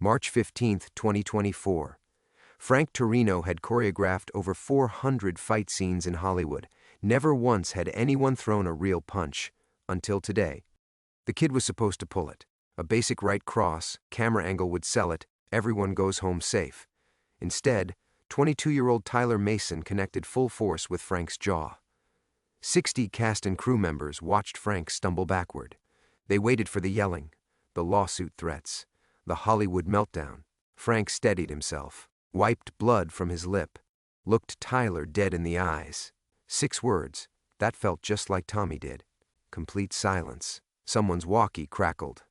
March 15, 2024. Frank Torino had choreographed over 400 fight scenes in Hollywood. Never once had anyone thrown a real punch. Until today. The kid was supposed to pull it. A basic right cross, camera angle would sell it, everyone goes home safe. Instead, 22-year-old Tyler Mason connected full force with Frank's jaw. 60 cast and crew members watched Frank stumble backward. They waited for the yelling, the lawsuit threats, the Hollywood meltdown. Frank steadied himself, wiped blood from his lip, looked Tyler dead in the eyes. 6 words. That felt just like Tommy did. Complete silence. Someone's walkie crackled.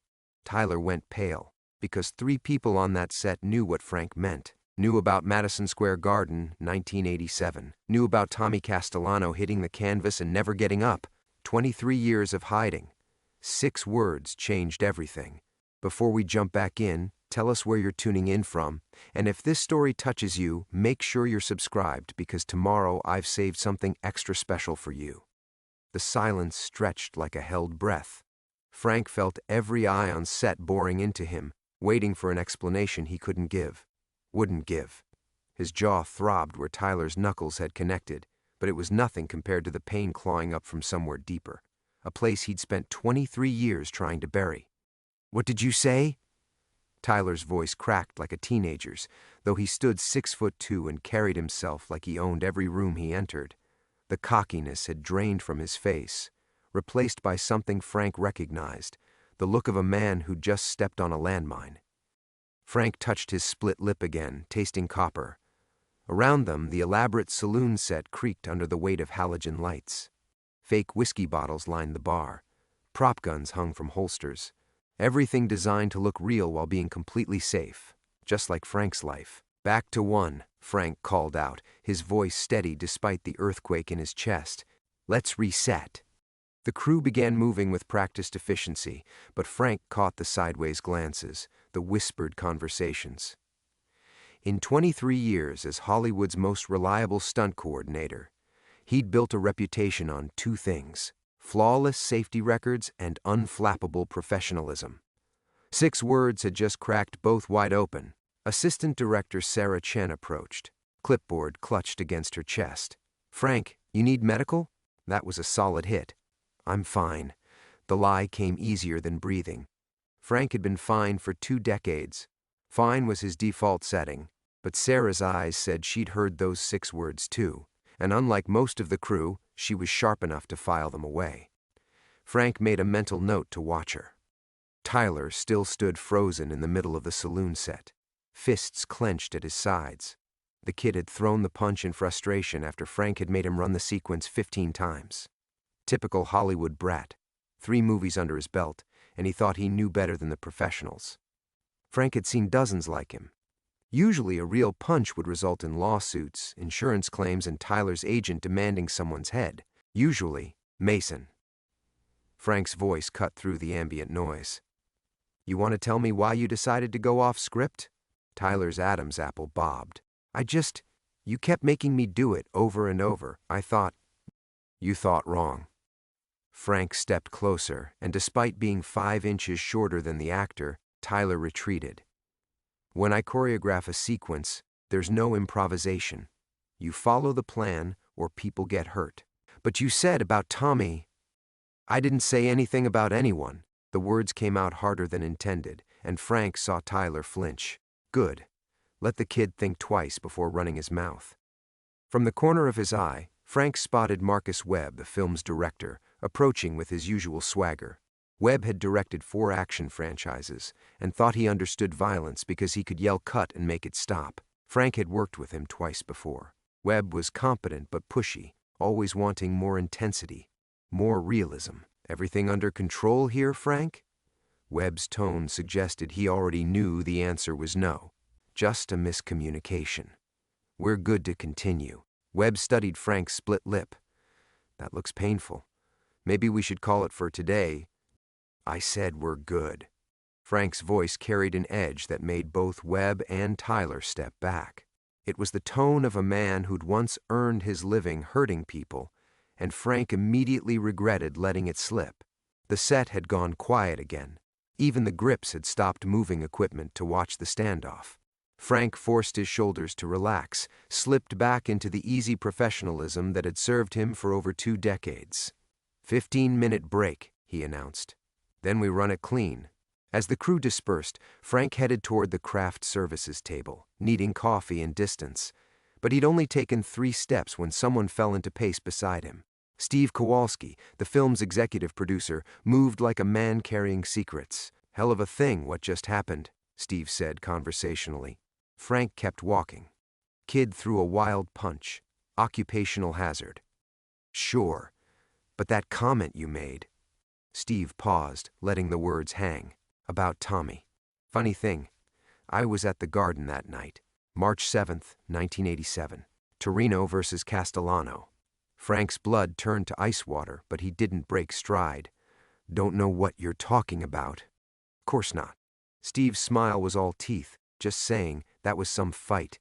Tyler went pale, because 3 people on that set knew what Frank meant. Knew about Madison Square Garden, 1987. Knew about Tommy Castellano hitting the canvas and never getting up. 23 years of hiding. 6 words changed everything. Before we jump back in, tell us where you're tuning in from, and if this story touches you, make sure you're subscribed because tomorrow I've saved something extra special for you. The silence stretched like a held breath. Frank felt every eye on set boring into him, waiting for an explanation he couldn't give. Wouldn't give. His jaw throbbed where Tyler's knuckles had connected, but it was nothing compared to the pain clawing up from somewhere deeper, a place he'd spent 23 years trying to bury. "What did you say?" Tyler's voice cracked like a teenager's, though he stood 6'2" and carried himself like he owned every room he entered. The cockiness had drained from his face, replaced by something Frank recognized, the look of a man who'd just stepped on a landmine. Frank touched his split lip again, tasting copper. Around them, the elaborate saloon set creaked under the weight of halogen lights. Fake whiskey bottles lined the bar. Prop guns hung from holsters. Everything designed to look real while being completely safe, just like Frank's life. "Back to 1, Frank called out, his voice steady despite the earthquake in his chest. "Let's reset." The crew began moving with practiced efficiency, but Frank caught the sideways glances, the whispered conversations. In 23 years as Hollywood's most reliable stunt coordinator, he'd built a reputation on 2 things: flawless safety records and unflappable professionalism. 6 words had just cracked both wide open. Assistant Director Sarah Chen approached, clipboard clutched against her chest. "Frank, you need medical?" That was a solid hit. "I'm fine." The lie came easier than breathing. Frank had been fine for 2 decades. Fine was his default setting, but Sarah's eyes said she'd heard those 6 words too, and unlike most of the crew, she was sharp enough to file them away. Frank made a mental note to watch her. Tyler still stood frozen in the middle of the saloon set, fists clenched at his sides. The kid had thrown the punch in frustration after Frank had made him run the sequence 15 times. Typical Hollywood brat. 3 movies under his belt, and he thought he knew better than the professionals. Frank had seen dozens like him. Usually a real punch would result in lawsuits, insurance claims, and Tyler's agent demanding someone's head. Usually, Mason. Frank's voice cut through the ambient noise. "You want to tell me why you decided to go off script?" Tyler's Adam's apple bobbed. You kept making me do it over and over. I thought." "You thought wrong." Frank stepped closer, and despite being 5 inches shorter than the actor, Tyler retreated. "When I choreograph a sequence, there's no improvisation. You follow the plan, or people get hurt." "But you said about Tommy." "I didn't say anything about anyone." The words came out harder than intended, and Frank saw Tyler flinch. Good. Let the kid think twice before running his mouth. From the corner of his eye, Frank spotted Marcus Webb, the film's director, approaching with his usual swagger. Webb had directed 4 action franchises and thought he understood violence because he could yell cut and make it stop. Frank had worked with him twice before. Webb was competent but pushy, always wanting more intensity, more realism. "Everything under control here, Frank?" Webb's tone suggested he already knew the answer was no. Just a miscommunication. "We're good to continue." Webb studied Frank's split lip. "That looks painful. Maybe we should call it for today." "I said we're good." Frank's voice carried an edge that made both Webb and Tyler step back. It was the tone of a man who'd once earned his living hurting people, and Frank immediately regretted letting it slip. The set had gone quiet again. Even the grips had stopped moving equipment to watch the standoff. Frank forced his shoulders to relax, slipped back into the easy professionalism that had served him for over 2 decades. 15-minute break, he announced. Then we run it clean. As the crew dispersed, Frank headed toward the craft services table, needing coffee and distance. But he'd only taken 3 steps when someone fell into pace beside him. Steve Kowalski, the film's executive producer, moved like a man carrying secrets. "Hell of a thing, what just happened," Steve said conversationally. Frank kept walking. "Kid threw a wild punch. Occupational hazard." "Sure, but that comment you made." Steve paused, letting the words hang. "About Tommy. Funny thing, I was at the Garden that night. March 7th, 1987. Torino versus Castellano. Frank's blood turned to ice water, but he didn't break stride. "Don't know what you're talking about." "Course not." Steve's smile was all teeth. "Just saying, that was some fight.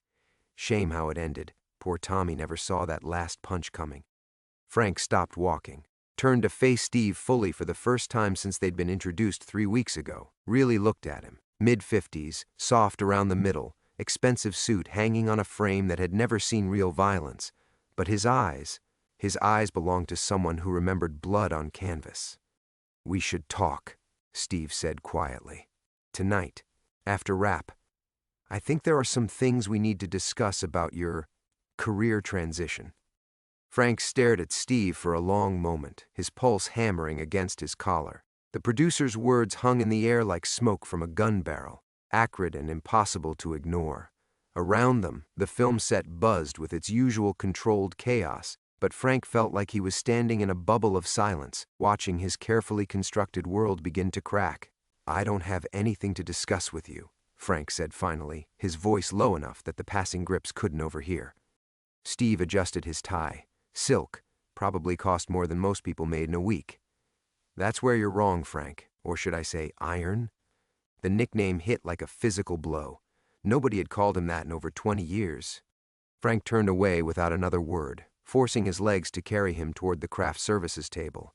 Shame how it ended. Poor Tommy never saw that last punch coming." Frank stopped walking, turned to face Steve fully for the first time since they'd been introduced 3 weeks ago, really looked at him. Mid-50s, soft around the middle, expensive suit hanging on a frame that had never seen real violence. But his eyes belonged to someone who remembered blood on canvas. "We should talk," Steve said quietly. "Tonight, after wrap. I think there are some things we need to discuss about your career transition." Frank stared at Steve for a long moment, his pulse hammering against his collar. The producer's words hung in the air like smoke from a gun barrel, acrid and impossible to ignore. Around them, the film set buzzed with its usual controlled chaos, but Frank felt like he was standing in a bubble of silence, watching his carefully constructed world begin to crack. "I don't have anything to discuss with you," Frank said finally, his voice low enough that the passing grips couldn't overhear. Steve adjusted his tie. Silk, probably cost more than most people made in a week. "That's where you're wrong, Frank. Or should I say iron?" The nickname hit like a physical blow. Nobody had called him that in over 20 years. Frank turned away without another word, forcing his legs to carry him toward the craft services table.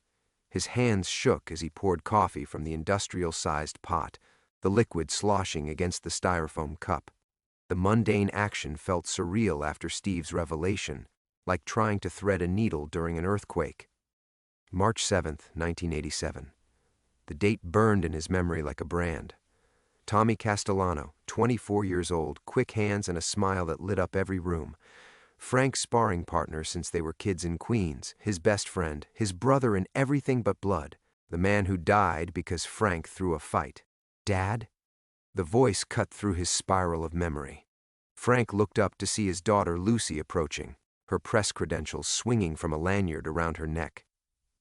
His hands shook as he poured coffee from the industrial-sized pot, the liquid sloshing against the styrofoam cup. The mundane action felt surreal after Steve's revelation, like trying to thread a needle during an earthquake. March 7th, 1987. The date burned in his memory like a brand. Tommy Castellano, 24 years old, quick hands and a smile that lit up every room. Frank's sparring partner since they were kids in Queens, his best friend, his brother in everything but blood, the man who died because Frank threw a fight. Dad? The voice cut through his spiral of memory. Frank looked up to see his daughter Lucy approaching, her press credentials swinging from a lanyard around her neck.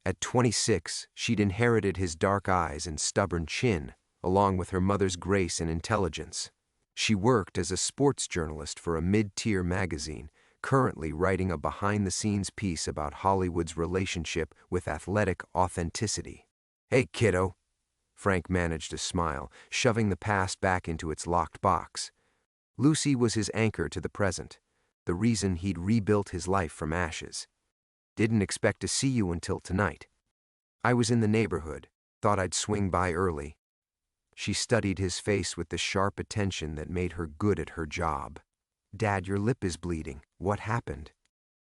At 26, she'd inherited his dark eyes and stubborn chin, along with her mother's grace and intelligence. She worked as a sports journalist for a mid-tier magazine, currently writing a behind-the-scenes piece about Hollywood's relationship with athletic authenticity. "Hey, kiddo." Frank managed to smile, shoving the past back into its locked box. Lucy was his anchor to the present, the reason he'd rebuilt his life from ashes. "Didn't expect to see you until tonight. I was in the neighborhood, thought I'd swing by early." She studied his face with the sharp attention that made her good at her job. "Dad, your lip is bleeding. What happened?"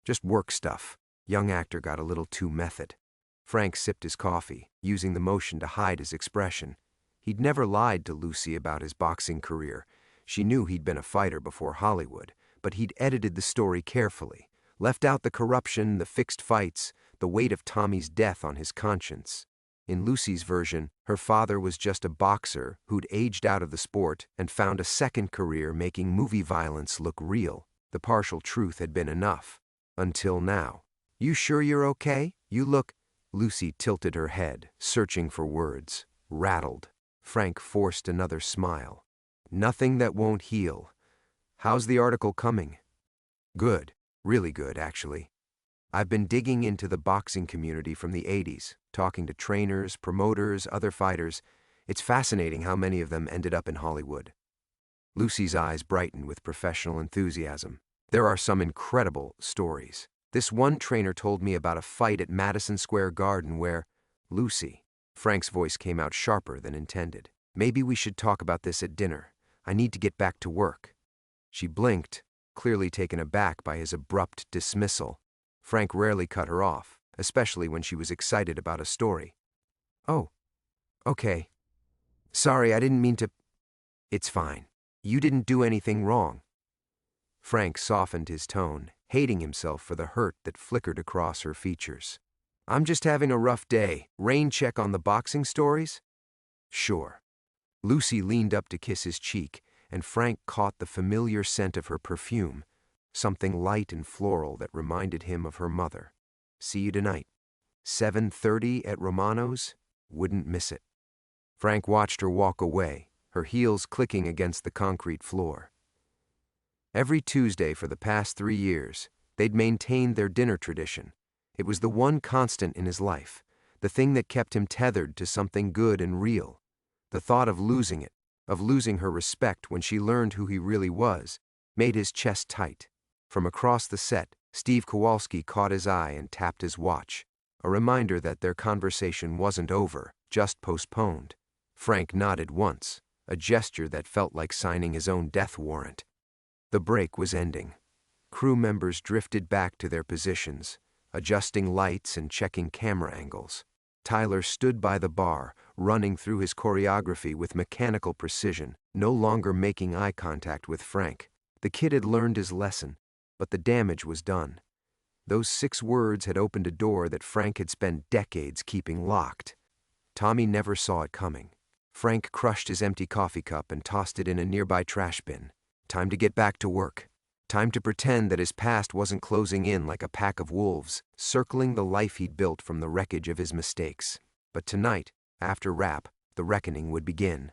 "Just work stuff." Young actor got a little too method. Frank sipped his coffee, using the motion to hide his expression. He'd never lied to Lucy about his boxing career. She knew he'd been a fighter before Hollywood, but he'd edited the story carefully, left out the corruption, the fixed fights, the weight of Tommy's death on his conscience. In Lucy's version, her father was just a boxer who'd aged out of the sport and found a second career making movie violence look real. The partial truth had been enough. Until now. "You sure you're okay? You look—" Lucy tilted her head, searching for words, rattled. Frank forced another smile. "Nothing that won't heal. How's the article coming?" "Good. Really good, actually. I've been digging into the boxing community from the 80s, talking to trainers, promoters, other fighters. It's fascinating how many of them ended up in Hollywood." Lucy's eyes brightened with professional enthusiasm. "There are some incredible stories. This one trainer told me about a fight at Madison Square Garden where—" "Lucy." Frank's voice came out sharper than intended. Maybe we should talk about this at dinner. I need to get back to work. She blinked, clearly taken aback by his abrupt dismissal. Frank rarely cut her off, especially when she was excited about a story. Oh, okay. Sorry, I didn't mean to. It's fine. You didn't do anything wrong. Frank softened his tone, hating himself for the hurt that flickered across her features. I'm just having a rough day. Rain check on the boxing stories? Sure. Lucy leaned up to kiss his cheek, and Frank caught the familiar scent of her perfume, something light and floral that reminded him of her mother. See you tonight. 7:30 at Romano's? Wouldn't miss it. Frank watched her walk away, her heels clicking against the concrete floor. Every Tuesday for the past 3 years, they'd maintained their dinner tradition. It was the one constant in his life, the thing that kept him tethered to something good and real. The thought of losing it, of losing her respect when she learned who he really was, made his chest tight. From across the set, Steve Kowalski caught his eye and tapped his watch, a reminder that their conversation wasn't over, just postponed. Frank nodded once, a gesture that felt like signing his own death warrant. The break was ending. Crew members drifted back to their positions, adjusting lights and checking camera angles. Tyler stood by the bar, running through his choreography with mechanical precision, no longer making eye contact with Frank. The kid had learned his lesson, but the damage was done. Those 6 words had opened a door that Frank had spent decades keeping locked. Tommy never saw it coming. Frank crushed his empty coffee cup and tossed it in a nearby trash bin. Time to get back to work. Time to pretend that his past wasn't closing in like a pack of wolves, circling the life he'd built from the wreckage of his mistakes. But tonight, after wrap, the reckoning would begin.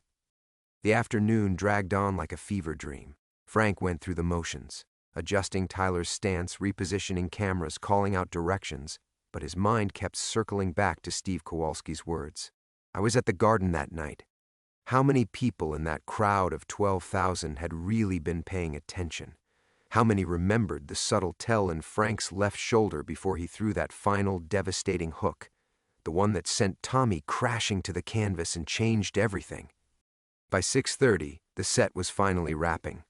The afternoon dragged on like a fever dream. Frank went through the motions, adjusting Tyler's stance, repositioning cameras, calling out directions, but his mind kept circling back to Steve Kowalski's words. I was at the Garden that night. How many people in that crowd of 12,000 had really been paying attention? How many remembered the subtle tell in Frank's left shoulder before he threw that final devastating hook, the one that sent Tommy crashing to the canvas and changed everything? By 6:30, the set was finally wrapping.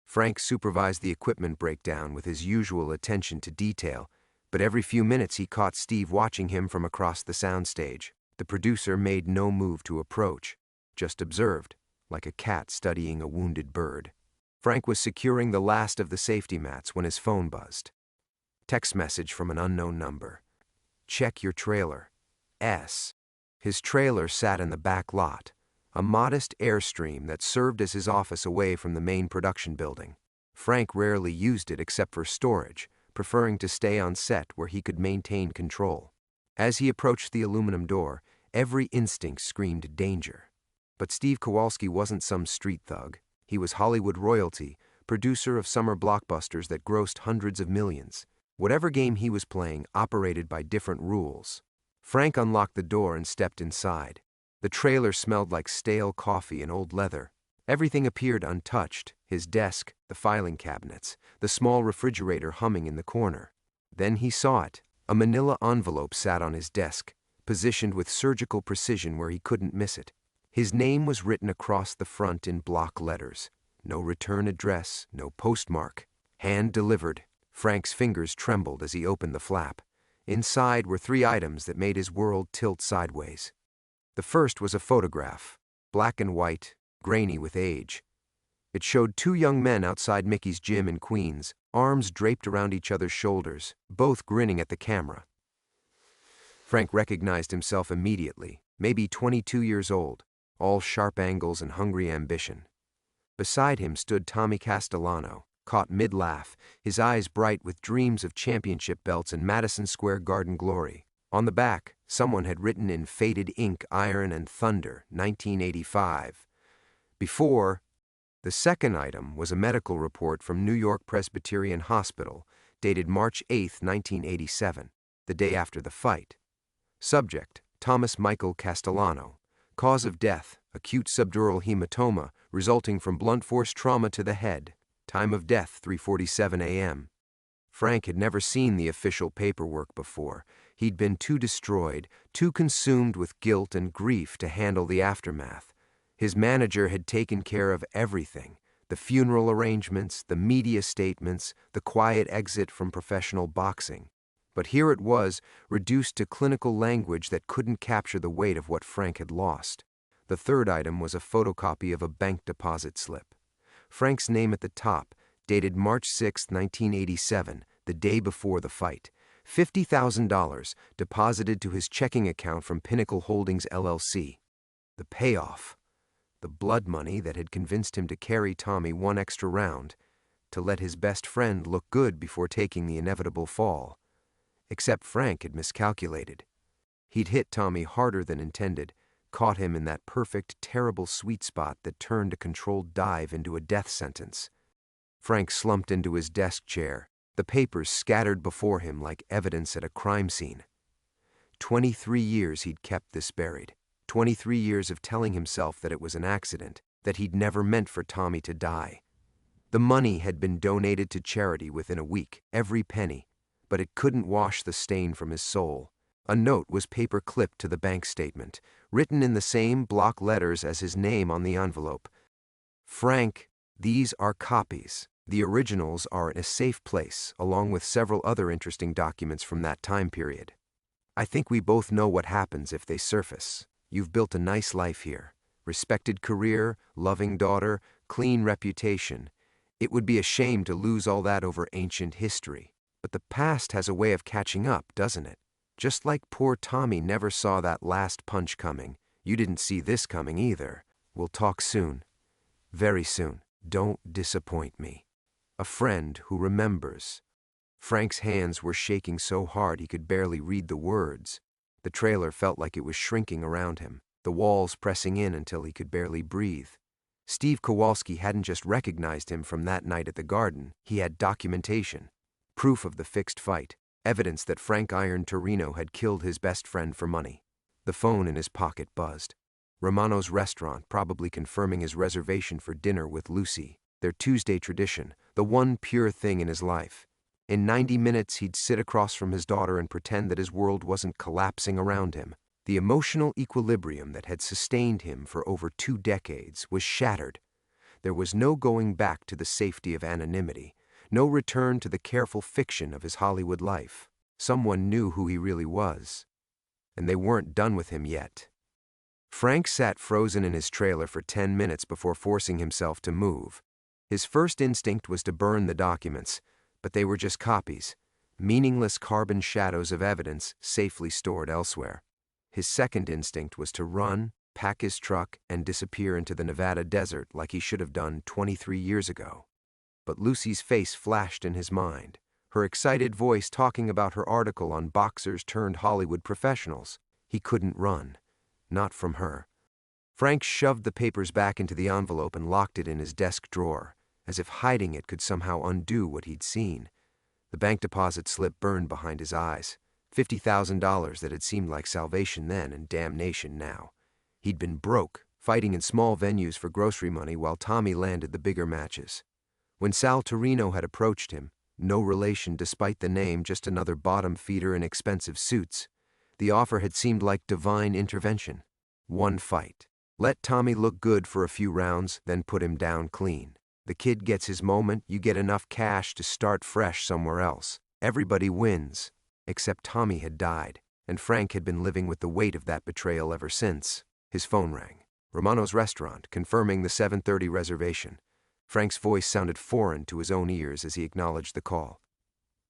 Frank supervised the equipment breakdown with his usual attention to detail, but every few minutes he caught Steve watching him from across the soundstage. The producer made no move to approach, just observed, like a cat studying a wounded bird. Frank was securing the last of the safety mats when his phone buzzed. Text message from an unknown number. Check your trailer. S. His trailer sat in the back lot, a modest airstream that served as his office away from the main production building. Frank rarely used it except for storage, preferring to stay on set where he could maintain control. As he approached the aluminum door, every instinct screamed danger. But Steve Kowalski wasn't some street thug. He was Hollywood royalty, producer of summer blockbusters that grossed hundreds of millions. Whatever game he was playing operated by different rules. Frank unlocked the door and stepped inside. The trailer smelled like stale coffee and old leather. Everything appeared untouched: his desk, the filing cabinets, the small refrigerator humming in the corner. Then he saw it. A manila envelope sat on his desk, positioned with surgical precision where he couldn't miss it. His name was written across the front in block letters. No return address, no postmark. Hand-delivered. Frank's fingers trembled as he opened the flap. Inside were 3 items that made his world tilt sideways. The first was a photograph, black and white, grainy with age. It showed 2 young men outside Mickey's gym in Queens, arms draped around each other's shoulders, both grinning at the camera. Frank recognized himself immediately, maybe 22 years old, all sharp angles and hungry ambition. Beside him stood Tommy Castellano, caught mid-laugh, his eyes bright with dreams of championship belts and Madison Square Garden glory. On the back, someone had written in faded ink, Iron and Thunder, 1985. Before, the second item was a medical report from New York Presbyterian Hospital, dated March 8, 1987, the day after the fight. Subject, Thomas Michael Castellano. Cause of death, acute subdural hematoma resulting from blunt force trauma to the head. Time of death, 3:47 a.m. Frank had never seen the official paperwork before. He'd been too destroyed, too consumed with guilt and grief to handle the aftermath. His manager had taken care of everything: the funeral arrangements, the media statements, the quiet exit from professional boxing. But here it was, reduced to clinical language that couldn't capture the weight of what Frank had lost. The third item was a photocopy of a bank deposit slip. Frank's name at the top, dated March 6, 1987, the day before the fight. $50,000 deposited to his checking account from Pinnacle Holdings LLC. The payoff. The blood money that had convinced him to carry Tommy one extra round, to let his best friend look good before taking the inevitable fall. Except Frank had miscalculated. He'd hit Tommy harder than intended, caught him in that perfect, terrible sweet spot that turned a controlled dive into a death sentence. Frank slumped into his desk chair, the papers scattered before him like evidence at a crime scene. 23 years he'd kept this buried. 23 years of telling himself that it was an accident, that he'd never meant for Tommy to die. The money had been donated to charity within a week, every penny, but it couldn't wash the stain from his soul. A note was paper-clipped to the bank statement, written in the same block letters as his name on the envelope. Frank, these are copies. The originals are in a safe place, along with several other interesting documents from that time period. I think we both know what happens if they surface. You've built a nice life here. Respected career, loving daughter, clean reputation. It would be a shame to lose all that over ancient history. But the past has a way of catching up, doesn't it? Just like poor Tommy never saw that last punch coming, you didn't see this coming either. We'll talk soon. Very soon. Don't disappoint me. A friend who remembers. Frank's hands were shaking so hard he could barely read the words. The trailer felt like it was shrinking around him, the walls pressing in until he could barely breathe. Steve Kowalski hadn't just recognized him from that night at the Garden. He had documentation, proof of the fixed fight, evidence that Frank Iron Torino had killed his best friend for money. The phone in his pocket buzzed. Romano's restaurant, probably confirming his reservation for dinner with Lucy, their Tuesday tradition, the one pure thing in his life. In 90 minutes, he'd sit across from his daughter and pretend that his world wasn't collapsing around him. The emotional equilibrium that had sustained him for over 2 decades was shattered. There was no going back to the safety of anonymity, no return to the careful fiction of his Hollywood life. Someone knew who he really was, and they weren't done with him yet. Frank sat frozen in his trailer for 10 minutes before forcing himself to move. His first instinct was to burn the documents, but they were just copies, meaningless carbon shadows of evidence safely stored elsewhere. His second instinct was to run, pack his truck, and disappear into the Nevada desert like he should have done 23 years ago. But Lucy's face flashed in his mind, her excited voice talking about her article on boxers turned Hollywood professionals. He couldn't run. Not from her. Frank shoved the papers back into the envelope and locked it in his desk drawer, as if hiding it could somehow undo what he'd seen. The bank deposit slip burned behind his eyes. $50,000 that had seemed like salvation then and damnation now. He'd been broke, fighting in small venues for grocery money while Tommy landed the bigger matches. When Sal Torino had approached him, no relation despite the name, just another bottom feeder in expensive suits, the offer had seemed like divine intervention. One fight. Let Tommy look good for a few rounds, then put him down clean. The kid gets his moment, you get enough cash to start fresh somewhere else. Everybody wins. Except Tommy had died, and Frank had been living with the weight of that betrayal ever since. His phone rang. Romano's restaurant, confirming the 7:30 reservation. Frank's voice sounded foreign to his own ears as he acknowledged the call.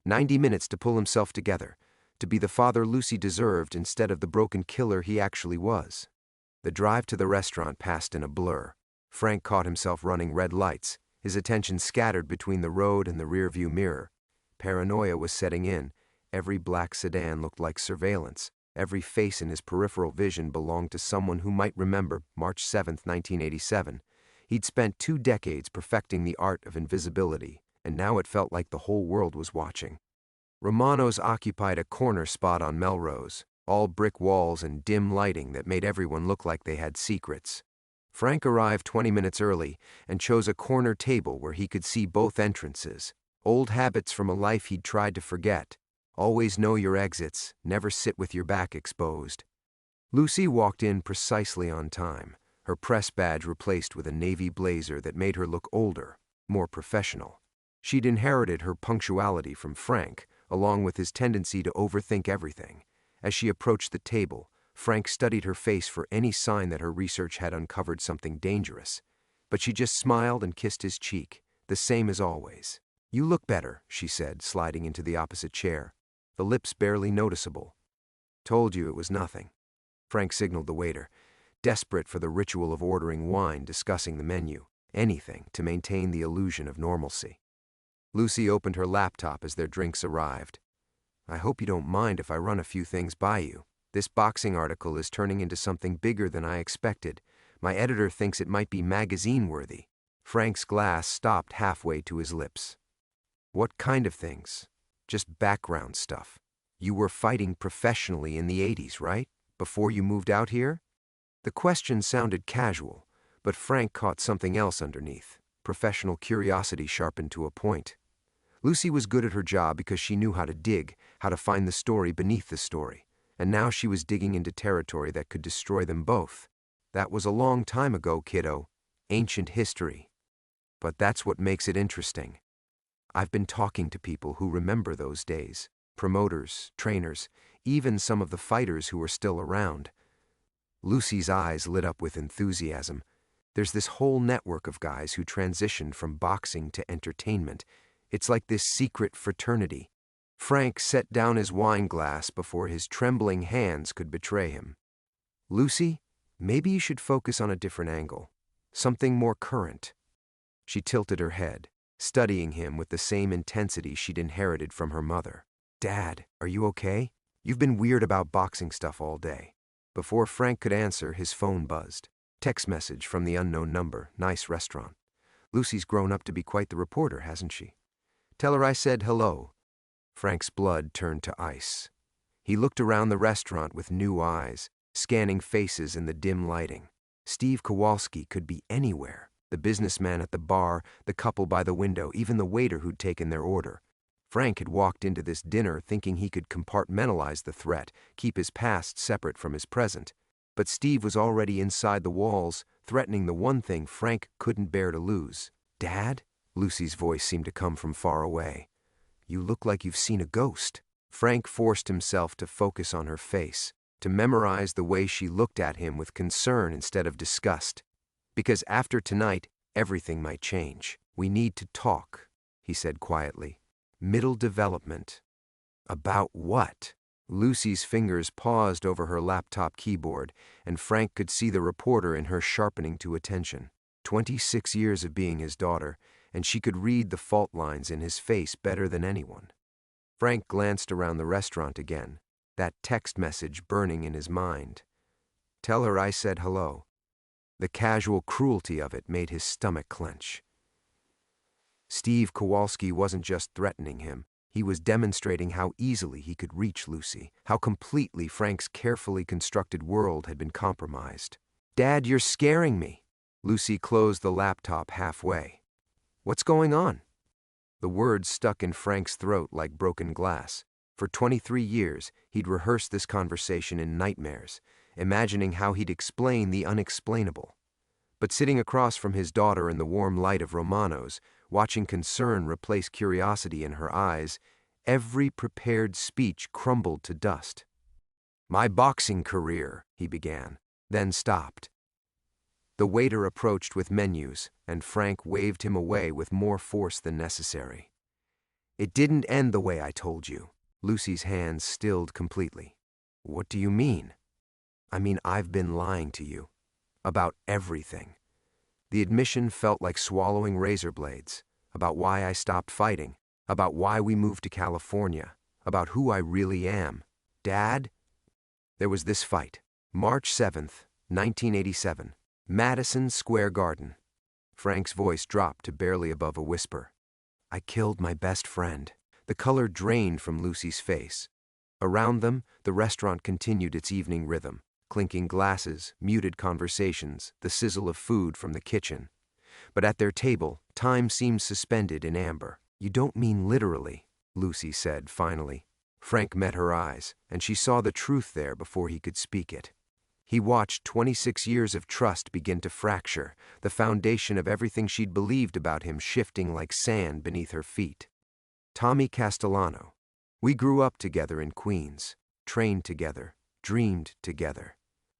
90 minutes to pull himself together, to be the father Lucy deserved instead of the broken killer he actually was. The drive to the restaurant passed in a blur. Frank caught himself running red lights, his attention scattered between the road and the rearview mirror. Paranoia was setting in. Every black sedan looked like surveillance. Every face in his peripheral vision belonged to someone who might remember March 7, 1987. He'd spent 2 decades perfecting the art of invisibility, and now it felt like the whole world was watching. Romano's occupied a corner spot on Melrose, all brick walls and dim lighting that made everyone look like they had secrets. Frank arrived 20 minutes early and chose a corner table where he could see both entrances. Old habits from a life he'd tried to forget. Always know your exits, never sit with your back exposed. Lucy walked in precisely on time. her press badge replaced with a navy blazer that made her look older, more professional. She'd inherited her punctuality from Frank, along with his tendency to overthink everything. As she approached the table, Frank studied her face for any sign that her research had uncovered something dangerous. But she just smiled and kissed his cheek, the same as always. "You look better," she said, sliding into the opposite chair, the lips barely noticeable. "Told you it was nothing." Frank signaled the waiter, desperate for the ritual of ordering wine, discussing the menu, anything to maintain the illusion of normalcy. Lucy opened her laptop as their drinks arrived. "I hope you don't mind if I run a few things by you. This boxing article is turning into something bigger than I expected. My editor thinks it might be magazine-worthy." Frank's glass stopped halfway to his lips. "What kind of things?" "Just background stuff. You were fighting professionally in the 80s, right? Before you moved out here?" The question sounded casual, but Frank caught something else underneath, professional curiosity sharpened to a point. Lucy was good at her job because she knew how to dig, how to find the story beneath the story, and now she was digging into territory that could destroy them both. That was a long time ago, kiddo. Ancient history. But that's what makes it interesting. I've been talking to people who remember those days, promoters, trainers, even some of the fighters who are still around. Lucy's eyes lit up with enthusiasm. There's this whole network of guys who transitioned from boxing to entertainment. It's like this secret fraternity. Frank set down his wine glass before his trembling hands could betray him. "Lucy, maybe you should focus on a different angle. Something more current." She tilted her head, studying him with the same intensity she'd inherited from her mother. "Dad, are you okay? You've been weird about boxing stuff all day." Before Frank could answer, his phone buzzed. Text message from the unknown number, "Nice restaurant." "Lucy's grown up to be quite the reporter, hasn't she?" "Tell her I said hello." Frank's blood turned to ice. He looked around the restaurant with new eyes, scanning faces in the dim lighting. Steve Kowalski could be anywhere. The businessman at the bar, the couple by the window, even the waiter who'd taken their order. Frank had walked into this dinner thinking he could compartmentalize the threat, keep his past separate from his present. But Steve was already inside the walls, threatening the one thing Frank couldn't bear to lose. "Dad?" Lucy's voice seemed to come from far away. "You look like you've seen a ghost." Frank forced himself to focus on her face, to memorize the way she looked at him with concern instead of disgust. "Because after tonight, everything might change. We need to talk," he said quietly. "Middle development." "About what?" Lucy's fingers paused over her laptop keyboard, and Frank could see the reporter in her sharpening to attention. 26 years of being his daughter, and she could read the fault lines in his face better than anyone. Frank glanced around the restaurant again, that text message burning in his mind. "Tell her I said hello." The casual cruelty of it made his stomach clench. Steve Kowalski wasn't just threatening him. He was demonstrating how easily he could reach Lucy, how completely Frank's carefully constructed world had been compromised. "Dad, you're scaring me." Lucy closed the laptop halfway. "What's going on?" The words stuck in Frank's throat like broken glass. For 23 years, he'd rehearsed this conversation in nightmares, imagining how he'd explain the unexplainable. But sitting across from his daughter in the warm light of Romano's, watching concern replace curiosity in her eyes, every prepared speech crumbled to dust. "My boxing career," he began, then stopped. The waiter approached with menus, and Frank waved him away with more force than necessary. "It didn't end the way I told you." Lucy's hands stilled completely. "What do you mean?" "I mean, I've been lying to you. About everything." The admission felt like swallowing razor blades. About why I stopped fighting. About why we moved to California. About who I really am. "Dad?" There was this fight. March 7th, 1987. Madison Square Garden. Frank's voice dropped to barely above a whisper. "I killed my best friend." The color drained from Lucy's face. Around them, the restaurant continued its evening rhythm. Clinking glasses, muted conversations, the sizzle of food from the kitchen. But at their table, time seemed suspended in amber. "You don't mean literally," Lucy said finally. Frank met her eyes, and she saw the truth there before he could speak it. He watched 26 years of trust begin to fracture, the foundation of everything she'd believed about him shifting like sand beneath her feet. Tommy Castellano. We grew up together in Queens, trained together, dreamed together.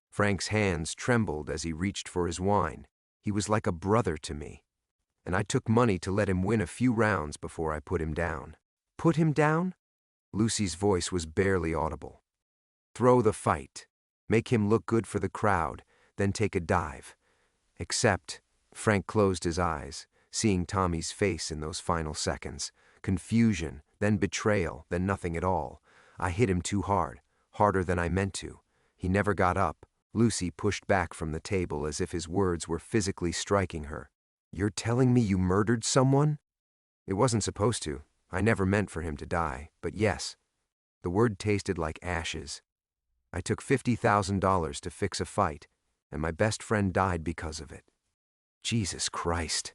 Frank's hands trembled as he reached for his wine. He was like a brother to me. And I took money to let him win a few rounds before I put him down. Put him down? Lucy's voice was barely audible. Throw the fight. Make him look good for the crowd, then take a dive. Except, Frank closed his eyes, seeing Tommy's face in those final seconds. Confusion, then betrayal, then nothing at all. I hit him too hard, harder than I meant to. He never got up. Lucy pushed back from the table as if his words were physically striking her. You're telling me you murdered someone? It wasn't supposed to. I never meant for him to die, but yes. The word tasted like ashes. I took $50,000 to fix a fight, and my best friend died because of it. Jesus Christ.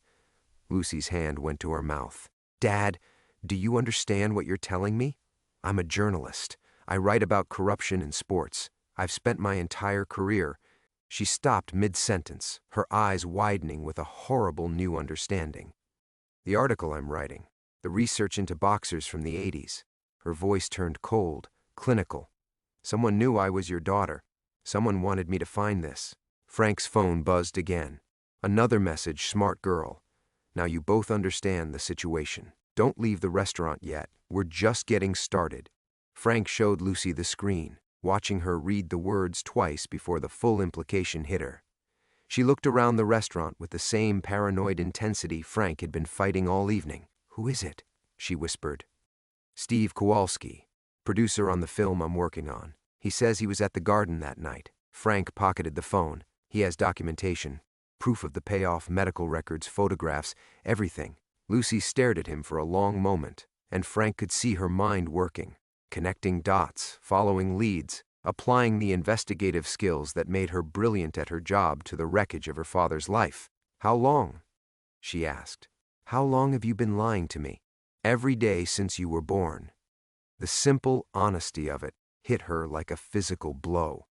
Lucy's hand went to her mouth. Dad, do you understand what you're telling me? I'm a journalist. I write about corruption in sports. I've spent my entire career. She stopped mid-sentence, her eyes widening with a horrible new understanding. The article I'm writing, the research into boxers from the 80s. Her voice turned cold, clinical. Someone knew I was your daughter. Someone wanted me to find this. Frank's phone buzzed again. Another message, smart girl. Now you both understand the situation. Don't leave the restaurant yet. We're just getting started. Frank showed Lucy the screen, watching her read the words twice before the full implication hit her. She looked around the restaurant with the same paranoid intensity Frank had been fighting all evening. Who is it? She whispered. Steve Kowalski, producer on the film I'm working on. He says he was at the Garden that night. Frank pocketed the phone. He has documentation, proof of the payoff, medical records, photographs, everything. Lucy stared at him for a long moment, and Frank could see her mind working, connecting dots, following leads, applying the investigative skills that made her brilliant at her job to the wreckage of her father's life. How long? She asked. How long have you been lying to me? Every day since you were born. The simple honesty of it hit her like a physical blow.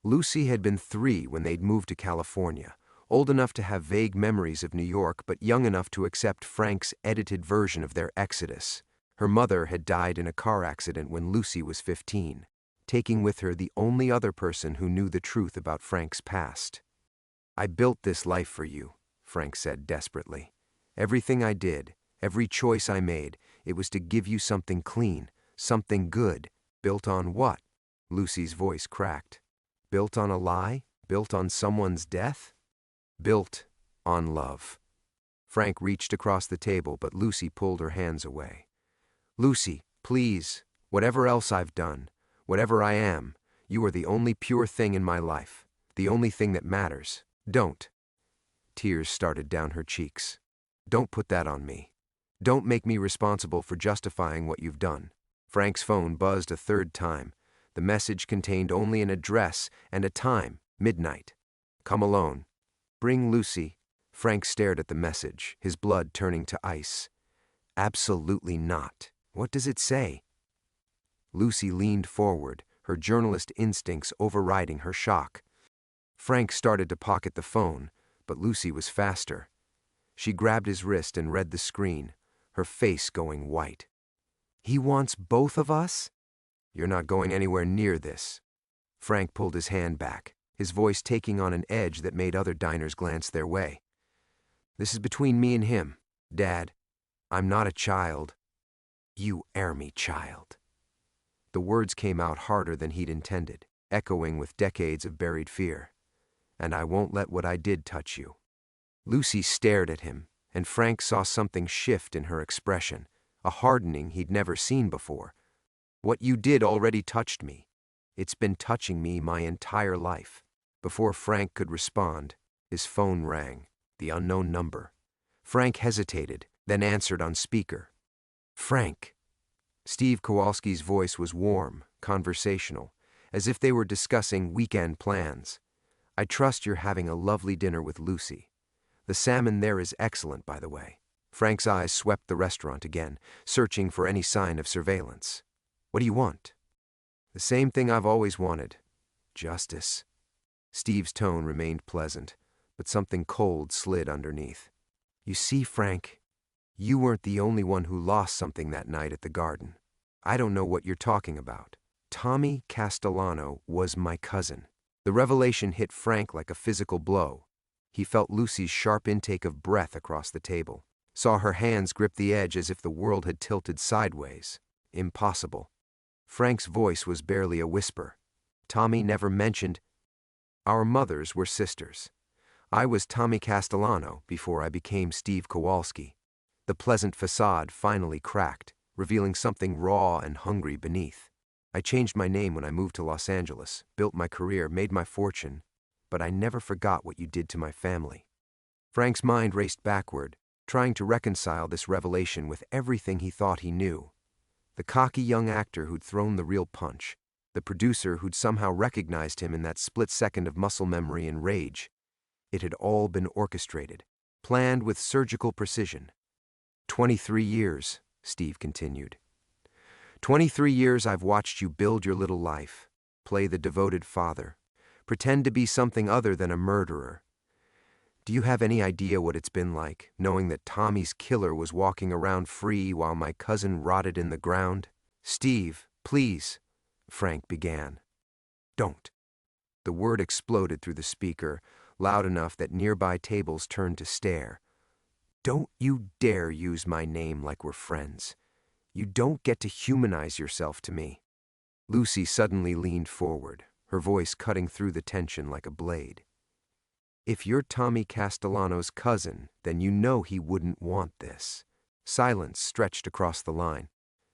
Lucy had been 3 when they'd moved to California, old enough to have vague memories of New York but young enough to accept Frank's edited version of their exodus. Her mother had died in a car accident when Lucy was 15, taking with her the only other person who knew the truth about Frank's past. I built this life for you, Frank said desperately. Everything I did, every choice I made, it was to give you something clean, something good. Built on what? Lucy's voice cracked. Built on a lie? Built on someone's death? Built on love. Frank reached across the table, but Lucy pulled her hands away. Lucy, please, whatever else I've done, whatever I am, you are the only pure thing in my life, the only thing that matters. Don't. Tears started down her cheeks. Don't put that on me. Don't make me responsible for justifying what you've done. Frank's phone buzzed a third time. The message contained only an address and a time, midnight. Come alone. Bring Lucy. Frank stared at the message, his blood turning to ice. Absolutely not. What does it say? Lucy leaned forward, her journalist instincts overriding her shock. Frank started to pocket the phone, but Lucy was faster. She grabbed his wrist and read the screen, her face going white. He wants both of us? You're not going anywhere near this. Frank pulled his hand back, his voice taking on an edge that made other diners glance their way. This is between me and him, Dad. I'm not a child. You air me, child. The words came out harder than he'd intended, echoing with decades of buried fear. And I won't let what I did touch you. Lucy stared at him, and Frank saw something shift in her expression, a hardening he'd never seen before. What you did already touched me. It's been touching me my entire life. Before Frank could respond, his phone rang, the unknown number. Frank hesitated, then answered on speaker. Frank. Steve Kowalski's voice was warm, conversational, as if they were discussing weekend plans. I trust you're having a lovely dinner with Lucy. The salmon there is excellent, by the way. Frank's eyes swept the restaurant again, searching for any sign of surveillance. What do you want? The same thing I've always wanted. Justice. Steve's tone remained pleasant, but something cold slid underneath. You see, Frank, you weren't the only one who lost something that night at the garden. I don't know what you're talking about. Tommy Castellano was my cousin. The revelation hit Frank like a physical blow. He felt Lucy's sharp intake of breath across the table, saw her hands grip the edge as if the world had tilted sideways. Impossible. Frank's voice was barely a whisper. Tommy never mentioned. Our mothers were sisters. I was Tommy Castellano before I became Steve Kowalski. The pleasant facade finally cracked, revealing something raw and hungry beneath. I changed my name when I moved to Los Angeles, built my career, made my fortune, but I never forgot what you did to my family. Frank's mind raced backward, trying to reconcile this revelation with everything he thought he knew. The cocky young actor who'd thrown the real punch, the producer who'd somehow recognized him in that split second of muscle memory and rage. It had all been orchestrated, planned with surgical precision. 23 years, Steve continued. 23 years I've watched you build your little life, play the devoted father, pretend to be something other than a murderer. Do you have any idea what it's been like, knowing that Tommy's killer was walking around free while my cousin rotted in the ground? Steve, please, Frank began. Don't. The word exploded through the speaker, loud enough that nearby tables turned to stare. Don't you dare use my name like we're friends. You don't get to humanize yourself to me. Lucy suddenly leaned forward, her voice cutting through the tension like a blade. If you're Tommy Castellano's cousin, then you know he wouldn't want this. Silence stretched across the line.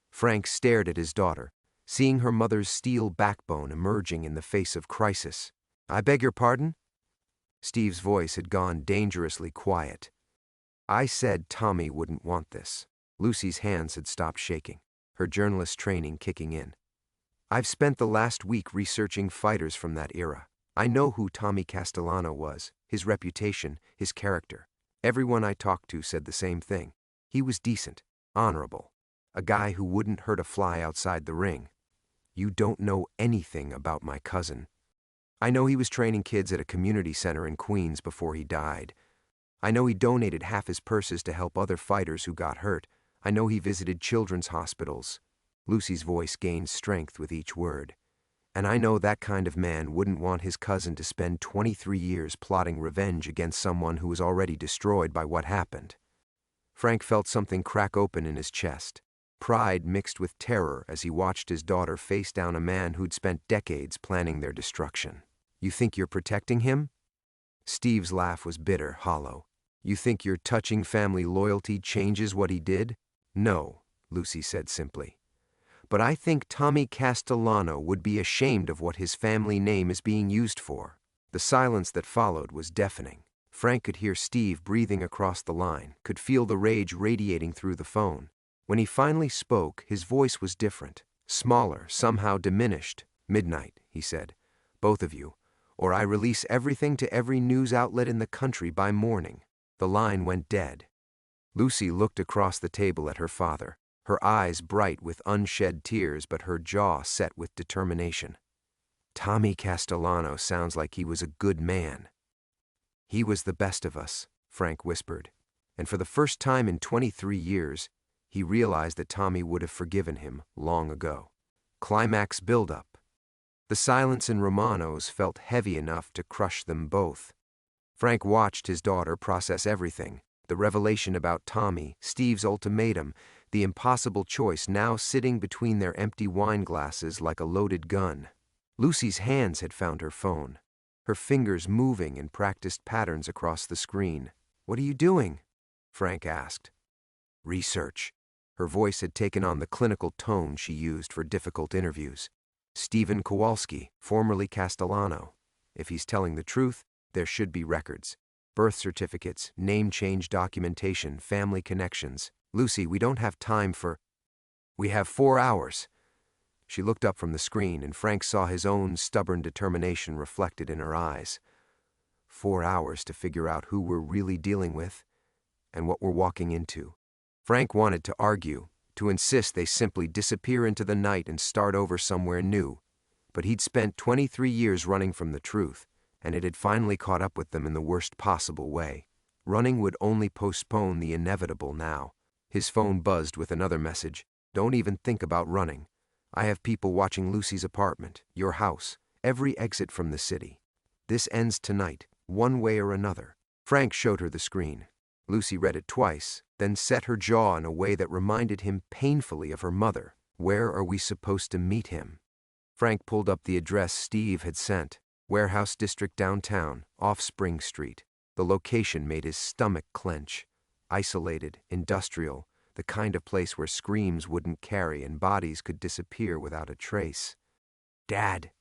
Frank stared at his daughter, seeing her mother's steel backbone emerging in the face of crisis. I beg your pardon? Steve's voice had gone dangerously quiet. I said Tommy wouldn't want this. Lucy's hands had stopped shaking, her journalist training kicking in. I've spent the last week researching fighters from that era. I know who Tommy Castellano was, his reputation, his character. Everyone I talked to said the same thing. He was decent, honorable, a guy who wouldn't hurt a fly outside the ring. You don't know anything about my cousin. I know he was training kids at a community center in Queens before he died. I know he donated half his purses to help other fighters who got hurt. I know he visited children's hospitals. Lucy's voice gained strength with each word. And I know that kind of man wouldn't want his cousin to spend 23 years plotting revenge against someone who was already destroyed by what happened. Frank felt something crack open in his chest, pride mixed with terror as he watched his daughter face down a man who'd spent decades planning their destruction. You think you're protecting him? Steve's laugh was bitter, hollow. You think your touching family loyalty changes what he did? No, Lucy said simply. But I think Tommy Castellano would be ashamed of what his family name is being used for. The silence that followed was deafening. Frank could hear Steve breathing across the line, could feel the rage radiating through the phone. When he finally spoke, his voice was different, smaller, somehow diminished. Midnight, he said. Both of you, or I release everything to every news outlet in the country by morning. The line went dead. Lucy looked across the table at her father, her eyes bright with unshed tears but her jaw set with determination. Tommy Castellano sounds like he was a good man. He was the best of us, Frank whispered, and for the first time in 23 years, he realized that Tommy would have forgiven him long ago. Climax build-up. The silence in Romano's felt heavy enough to crush them both. Frank watched his daughter process everything, the revelation about Tommy, Steve's ultimatum, the impossible choice now sitting between their empty wine glasses like a loaded gun. Lucy's hands had found her phone, her fingers moving in practiced patterns across the screen. What are you doing? Frank asked. Research. Her voice had taken on the clinical tone she used for difficult interviews. Stephen Kowalski, formerly Castellano. If he's telling the truth, there should be records. Birth certificates, name change documentation, family connections. Lucy, we don't have time for... We have 4 hours. She looked up from the screen, and Frank saw his own stubborn determination reflected in her eyes. 4 hours to figure out who we're really dealing with, and what we're walking into. Frank wanted to argue, to insist they simply disappear into the night and start over somewhere new. But he'd spent 23 years running from the truth, and it had finally caught up with them in the worst possible way. Running would only postpone the inevitable now. His phone buzzed with another message. Don't even think about running. I have people watching Lucy's apartment, your house, every exit from the city. This ends tonight, one way or another. Frank showed her the screen. Lucy read it twice, then set her jaw in a way that reminded him painfully of her mother. Where are we supposed to meet him? Frank pulled up the address Steve had sent. Warehouse District downtown, off Spring Street. The location made his stomach clench. Isolated, industrial, the kind of place where screams wouldn't carry and bodies could disappear without a trace. Dad!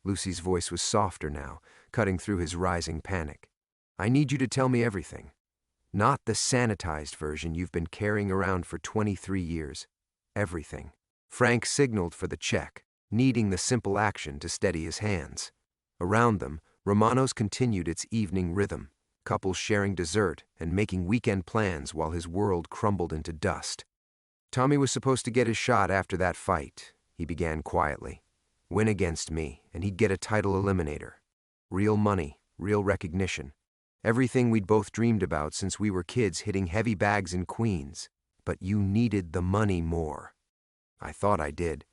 Lucy's voice was softer now, cutting through his rising panic. I need you to tell me everything. Not the sanitized version you've been carrying around for 23 years. Everything. Frank signaled for the check, needing the simple action to steady his hands. Around them, Romano's continued its evening rhythm, couples sharing dessert and making weekend plans while his world crumbled into dust. Tommy was supposed to get his shot after that fight, he began quietly. Win against me, and he'd get a title eliminator. Real money, real recognition. Everything we'd both dreamed about since we were kids hitting heavy bags in Queens. But you needed the money more. I thought I did.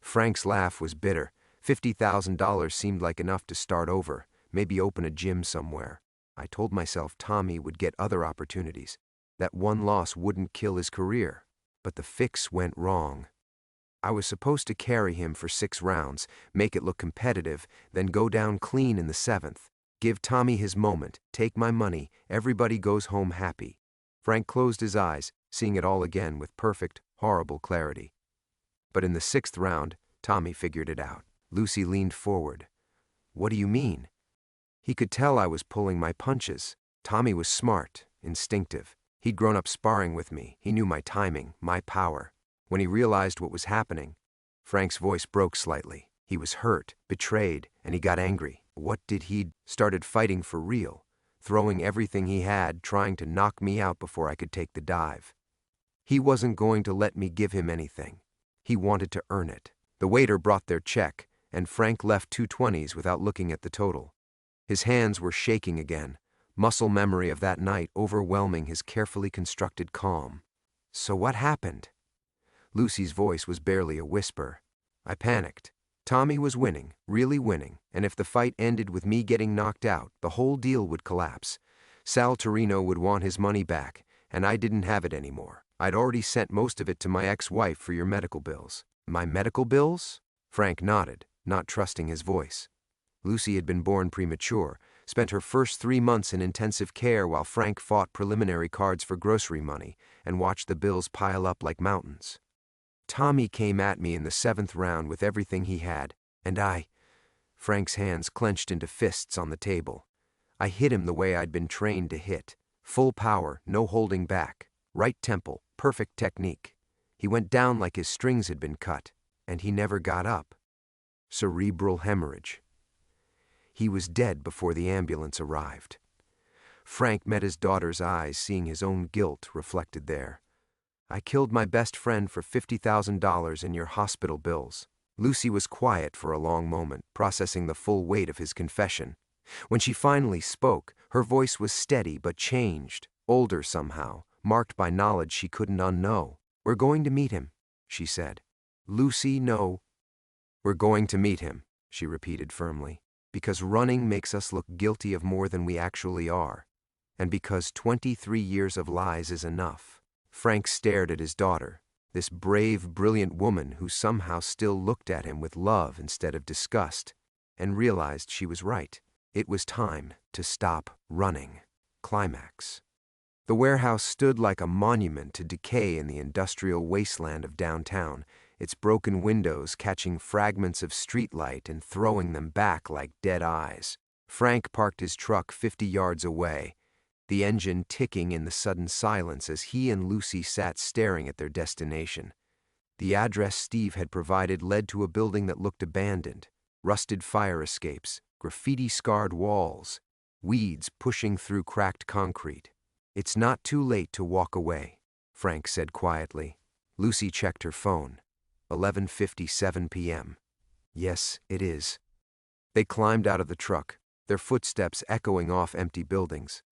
Frank's laugh was bitter. $50,000 seemed like enough to start over, maybe open a gym somewhere. I told myself Tommy would get other opportunities, that one loss wouldn't kill his career. But the fix went wrong. I was supposed to carry him for 6 rounds, make it look competitive, then go down clean in the 7th. Give Tommy his moment, take my money, everybody goes home happy. Frank closed his eyes, seeing it all again with perfect, horrible clarity. But in the 6th round, Tommy figured it out. Lucy leaned forward. What do you mean? He could tell I was pulling my punches. Tommy was smart, instinctive. He'd grown up sparring with me. He knew my timing, my power. When he realized what was happening, Frank's voice broke slightly. He was hurt, betrayed, and he got angry. What did he? Started fighting for real, throwing everything he had, trying to knock me out before I could take the dive. He wasn't going to let me give him anything. He wanted to earn it. The waiter brought their check, and Frank left 2 20s without looking at the total. His hands were shaking again, muscle memory of that night overwhelming his carefully constructed calm. So what happened? Lucy's voice was barely a whisper. I panicked. Tommy was winning, really winning, and if the fight ended with me getting knocked out, the whole deal would collapse. Sal Torino would want his money back, and I didn't have it anymore. I'd already sent most of it to my ex-wife for your medical bills. My medical bills? Frank nodded, not trusting his voice. Lucy had been born premature, spent her first 3 months in intensive care while Frank fought preliminary cards for grocery money and watched the bills pile up like mountains. Tommy came at me in the 7th round with everything he had, and Frank's hands clenched into fists on the table. I hit him the way I'd been trained to hit. Full power, no holding back. Right temple, perfect technique. He went down like his strings had been cut, and he never got up. Cerebral hemorrhage. He was dead before the ambulance arrived. Frank met his daughter's eyes, seeing his own guilt reflected there. I killed my best friend for $50,000 in your hospital bills. Lucy was quiet for a long moment, processing the full weight of his confession. When she finally spoke, her voice was steady but changed, older somehow, marked by knowledge she couldn't unknow. We're going to meet him, she said. Lucy, no. We're going to meet him, she repeated firmly, because running makes us look guilty of more than we actually are, and because 23 years of lies is enough. Frank stared at his daughter, this brave, brilliant woman who somehow still looked at him with love instead of disgust, and realized she was right. It was time to stop running. Climax. The warehouse stood like a monument to decay in the industrial wasteland of downtown, its broken windows catching fragments of streetlight and throwing them back like dead eyes. Frank parked his truck 50 yards away, the engine ticking in the sudden silence as he and Lucy sat staring at their destination. The address Steve had provided led to a building that looked abandoned. Rusted fire escapes, graffiti-scarred walls, weeds pushing through cracked concrete. It's not too late to walk away, Frank said quietly. Lucy checked her phone. 11:57 p.m. Yes, it is. They climbed out of the truck, their footsteps echoing off empty buildings.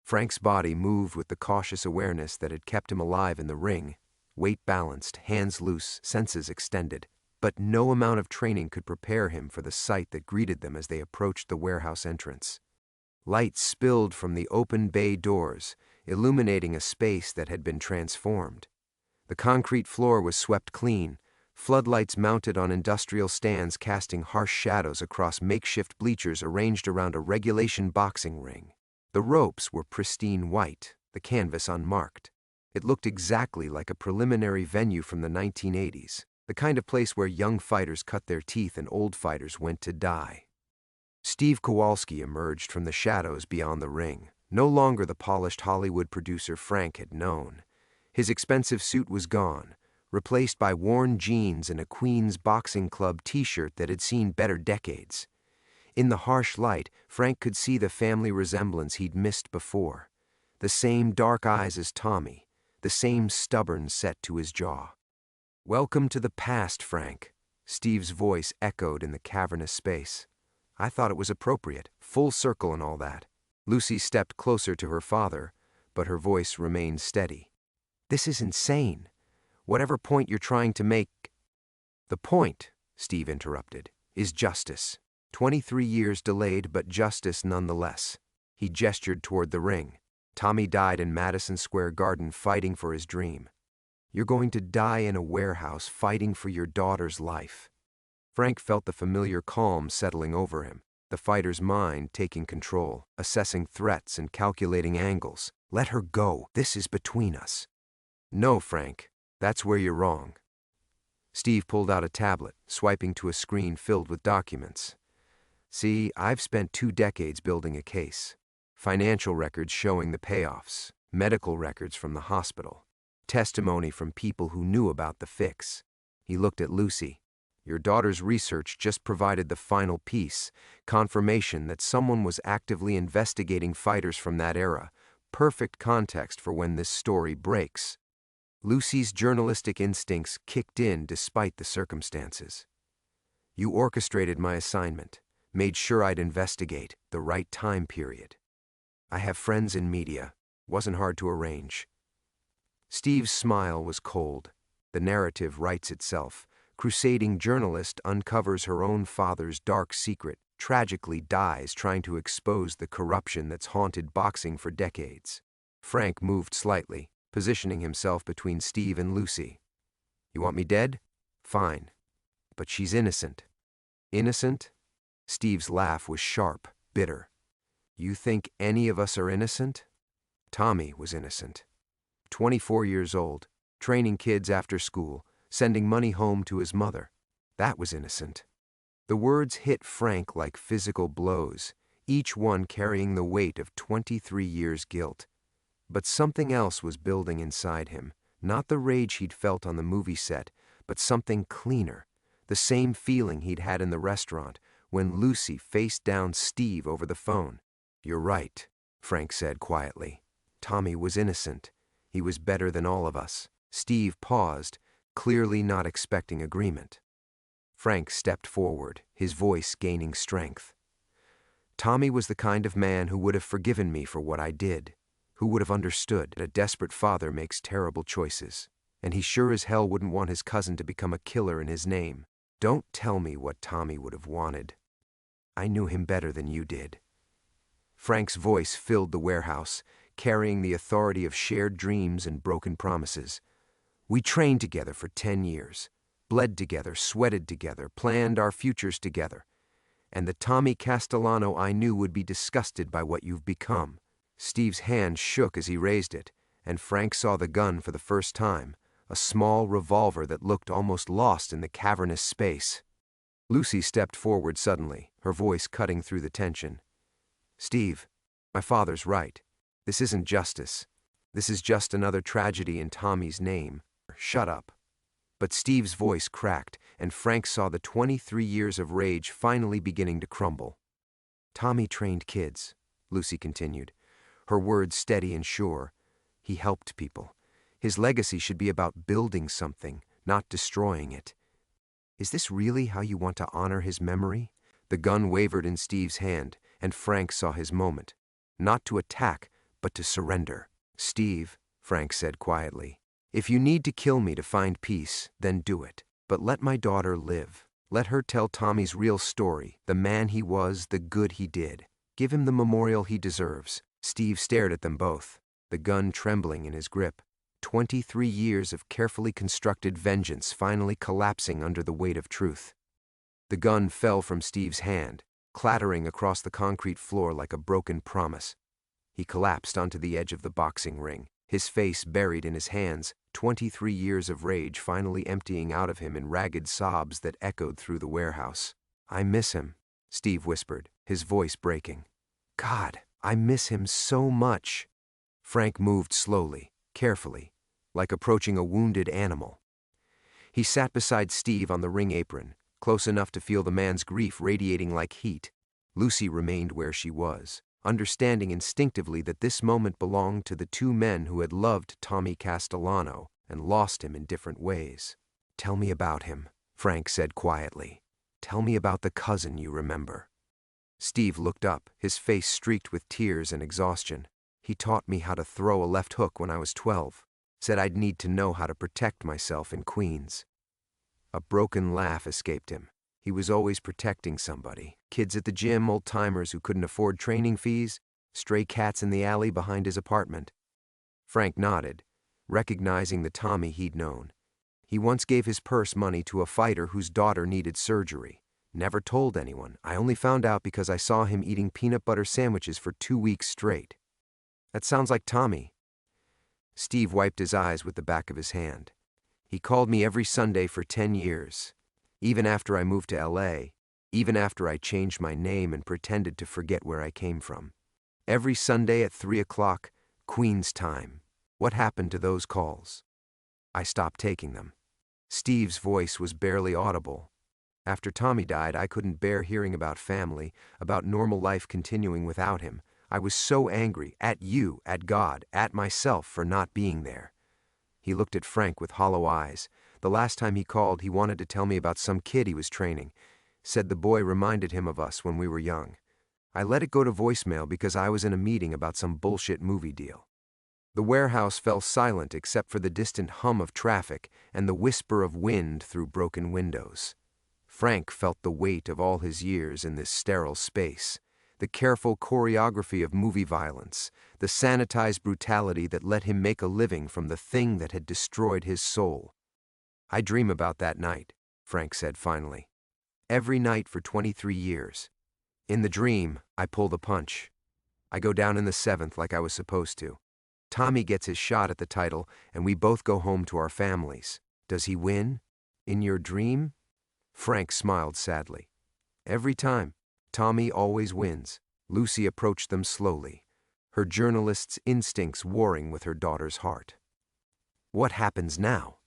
Frank's body moved with the cautious awareness that had kept him alive in the ring, weight balanced, hands loose, senses extended. But no amount of training could prepare him for the sight that greeted them as they approached the warehouse entrance. Light spilled from the open bay doors, illuminating a space that had been transformed. The concrete floor was swept clean, floodlights mounted on industrial stands casting harsh shadows across makeshift bleachers arranged around a regulation boxing ring. The ropes were pristine white, the canvas unmarked. It looked exactly like a preliminary venue from the 1980s. The kind of place where young fighters cut their teeth and old fighters went to die. Steve Kowalski emerged from the shadows beyond the ring, no longer the polished Hollywood producer Frank had known. His expensive suit was gone, replaced by worn jeans and a Queen's Boxing Club t-shirt that had seen better decades. In the harsh light, Frank could see the family resemblance he'd missed before. The same dark eyes as Tommy, the same stubborn set to his jaw. "Welcome to the past, Frank," Steve's voice echoed in the cavernous space. "I thought it was appropriate, full circle and all that." Lucy stepped closer to her father, but her voice remained steady. "This is insane. Whatever point you're trying to make—" "The point," Steve interrupted, "is justice. 23 years delayed, but justice nonetheless." He gestured toward the ring. "Tommy died in Madison Square Garden fighting for his dream. You're going to die in a warehouse fighting for your daughter's life." Frank felt the familiar calm settling over him, the fighter's mind taking control, assessing threats and calculating angles. "Let her go. This is between us." "No, Frank. That's where you're wrong." Steve pulled out a tablet, swiping to a screen filled with documents. "See, I've spent 2 decades building a case. Financial records showing the payoffs, medical records from the hospital, testimony from people who knew about the fix." He looked at Lucy. "Your daughter's research just provided the final piece, confirmation that someone was actively investigating fighters from that era. Perfect context for when this story breaks." Lucy's journalistic instincts kicked in despite the circumstances. "You orchestrated my assignment, made sure I'd investigate the right time period. I have friends in media. Wasn't hard to arrange." Steve's smile was cold. The narrative writes itself. Crusading journalist uncovers her own father's dark secret, tragically dies trying to expose the corruption that's haunted boxing for decades. Frank moved slightly, positioning himself between Steve and Lucy. "You want me dead? Fine. But she's innocent." "Innocent?" Steve's laugh was sharp, bitter. "You think any of us are innocent?" Tommy was innocent. 24 years old, training kids after school, sending money home to his mother. That was innocent. The words hit Frank like physical blows, each one carrying the weight of 23 years' guilt. But something else was building inside him, not the rage he'd felt on the movie set, but something cleaner, the same feeling he'd had in the restaurant when Lucy faced down Steve over the phone. "You're right," Frank said quietly. "Tommy was innocent. He was better than all of us." Steve paused, clearly not expecting agreement. Frank stepped forward, his voice gaining strength. "Tommy was the kind of man who would have forgiven me for what I did, who would have understood that a desperate father makes terrible choices, and he sure as hell wouldn't want his cousin to become a killer in his name. Don't tell me what Tommy would have wanted. I knew him better than you did." Frank's voice filled the warehouse, carrying the authority of shared dreams and broken promises. "We trained together for 10 years, bled together, sweated together, planned our futures together. And the Tommy Castellano I knew would be disgusted by what you've become." Steve's hand shook as he raised it, and Frank saw the gun for the first time, a small revolver that looked almost lost in the cavernous space. Lucy stepped forward suddenly, her voice cutting through the tension. "Steve, my father's right. This isn't justice. This is just another tragedy in Tommy's name. Shut up." But Steve's voice cracked, and Frank saw the 23 years of rage finally beginning to crumble. "Tommy trained kids," Lucy continued, her words steady and sure. "He helped people. His legacy should be about building something, not destroying it. Is this really how you want to honor his memory?" The gun wavered in Steve's hand, and Frank saw his moment. Not to attack, but to surrender. "Steve," Frank said quietly, "if you need to kill me to find peace, then do it. But let my daughter live. Let her tell Tommy's real story, the man he was, the good he did. Give him the memorial he deserves." Steve stared at them both, the gun trembling in his grip. 23 years of carefully constructed vengeance finally collapsing under the weight of truth. The gun fell from Steve's hand, clattering across the concrete floor like a broken promise. He collapsed onto the edge of the boxing ring, his face buried in his hands, 23 years of rage finally emptying out of him in ragged sobs that echoed through the warehouse. "I miss him," Steve whispered, his voice breaking. "God, I miss him so much." Frank moved slowly, carefully, like approaching a wounded animal. He sat beside Steve on the ring apron, close enough to feel the man's grief radiating like heat. Lucy remained where she was, understanding instinctively that this moment belonged to the two men who had loved Tommy Castellano and lost him in different ways. "Tell me about him," Frank said quietly. "Tell me about the cousin you remember." Steve looked up, his face streaked with tears and exhaustion. "He taught me how to throw a left hook when I was 12. Said I'd need to know how to protect myself in Queens." A broken laugh escaped him. He was always protecting somebody. Kids at the gym, old-timers who couldn't afford training fees, stray cats in the alley behind his apartment. Frank nodded, recognizing the Tommy he'd known. He once gave his purse money to a fighter whose daughter needed surgery. Never told anyone. I only found out because I saw him eating peanut butter sandwiches for 2 weeks straight. That sounds like Tommy. Steve wiped his eyes with the back of his hand. He called me every Sunday for 10 years. Even after I moved to LA, even after I changed my name and pretended to forget where I came from. Every Sunday at 3 o'clock, Queens time. What happened to those calls? I stopped taking them. Steve's voice was barely audible. After Tommy died, I couldn't bear hearing about family, about normal life continuing without him. I was so angry at you, at God, at myself for not being there. He looked at Frank with hollow eyes. The last time he called, he wanted to tell me about some kid he was training. Said the boy reminded him of us when we were young. I let it go to voicemail because I was in a meeting about some bullshit movie deal. The warehouse fell silent except for the distant hum of traffic and the whisper of wind through broken windows. Frank felt the weight of all his years in this sterile space, the careful choreography of movie violence, the sanitized brutality that let him make a living from the thing that had destroyed his soul. "I dream about that night," Frank said finally. "Every night for 23 years. In the dream, I pull the punch. I go down in the 7th like I was supposed to. Tommy gets his shot at the title, and we both go home to our families. Does he win? In your dream?" Frank smiled sadly. "Every time. Tommy always wins." Lucy approached them slowly, her journalist's instincts warring with her daughter's heart. "What happens now?"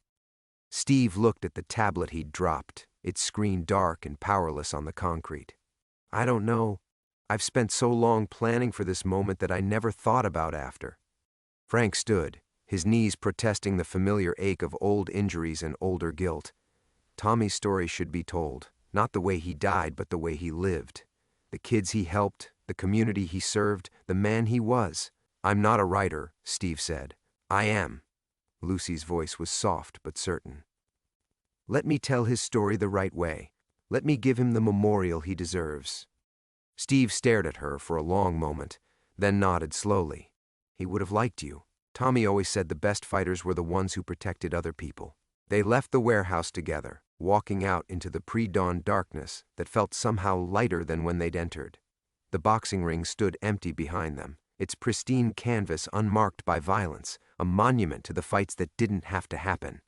Steve looked at the tablet he'd dropped, its screen dark and powerless on the concrete. "I don't know. I've spent so long planning for this moment that I never thought about after." Frank stood, his knees protesting the familiar ache of old injuries and older guilt. Tommy's story should be told, not the way he died, but the way he lived. The kids he helped, the community he served, the man he was. "I'm not a writer," Steve said. "I am." Lucy's voice was soft but certain. "Let me tell his story the right way. Let me give him the memorial he deserves." Steve stared at her for a long moment, then nodded slowly. "He would have liked you. Tommy always said the best fighters were the ones who protected other people." They left the warehouse together, walking out into the pre-dawn darkness that felt somehow lighter than when they'd entered. The boxing ring stood empty behind them, its pristine canvas unmarked by violence, a monument to the fights that didn't have to happen.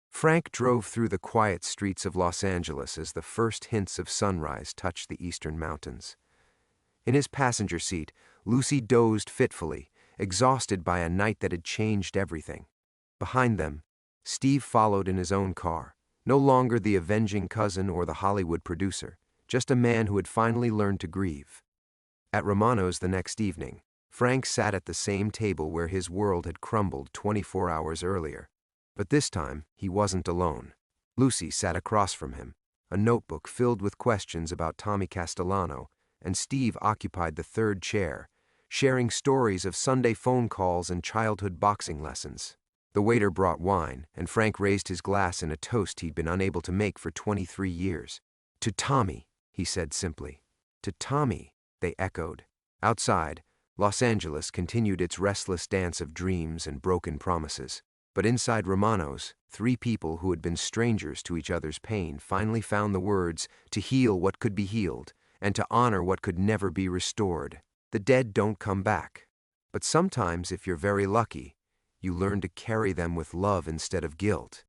Frank drove through the quiet streets of Los Angeles as the first hints of sunrise touched the eastern mountains. In his passenger seat, Lucy dozed fitfully, exhausted by a night that had changed everything. Behind them, Steve followed in his own car, no longer the avenging cousin or the Hollywood producer, just a man who had finally learned to grieve. At Romano's the next evening, Frank sat at the same table where his world had crumbled 24 hours earlier. But this time, he wasn't alone. Lucy sat across from him, a notebook filled with questions about Tommy Castellano, and Steve occupied the third chair, sharing stories of Sunday phone calls and childhood boxing lessons. The waiter brought wine, and Frank raised his glass in a toast he'd been unable to make for 23 years. "To Tommy," he said simply. "To Tommy," they echoed. Outside, Los Angeles continued its restless dance of dreams and broken promises. But inside Romano's, three people who had been strangers to each other's pain finally found the words to heal what could be healed and to honor what could never be restored. The dead don't come back. But sometimes, if you're very lucky, you learn to carry them with love instead of guilt.